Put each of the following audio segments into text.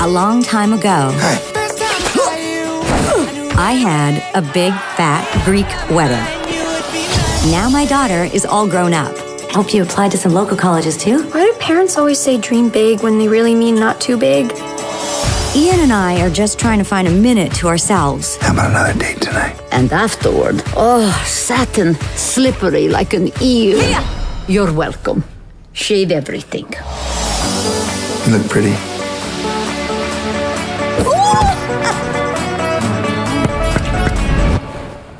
A long time ago, I had a big, fat Greek wedding. Now my daughter is all grown up. Hope you applied to some local colleges too. Why do parents always say dream big when they really mean not too big? Ian and I are just trying to find a minute to ourselves. How about another date tonight? And afterward, satin, slippery like an eel. You're welcome. Shave everything. You look pretty.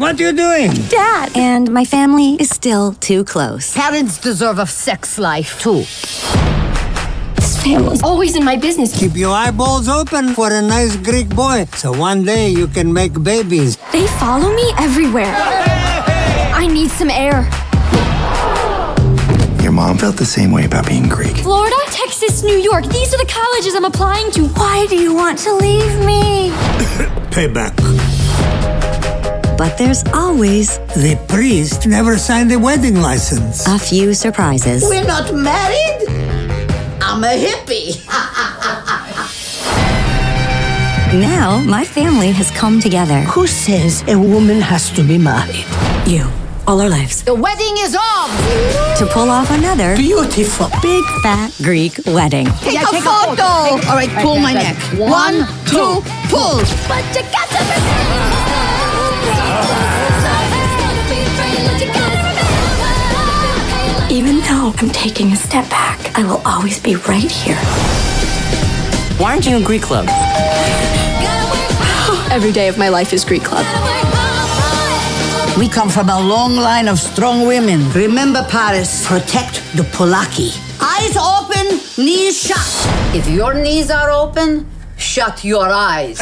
What are you doing? Dad! And my family is still too close. Parents deserve a sex life, too. This family's always in my business. Keep your eyeballs open for a nice Greek boy, so one day you can make babies. They follow me everywhere. I need some air. Your mom felt the same way about being Greek. Florida, Texas, New York. These are the colleges I'm applying to. Why do you want to leave me? Payback. But there's always The priest never signed the wedding license. a few surprises. We're not married? I'm a hippie. Now my family has come together. Who says a woman has to be married? You. All our lives. The wedding is on! To pull off another Beautiful. big, fat Greek wedding. Take a photo! All right, pull my neck. 1, 2, pull! But you got to Even though I'm taking a step back, I will always be right here. Why aren't you in Greek club? Every day of my life is Greek Club. We come from a long line of strong women. Remember, Paris, protect the Polaki. Eyes open, knees shut. If your knees are open, shut your eyes.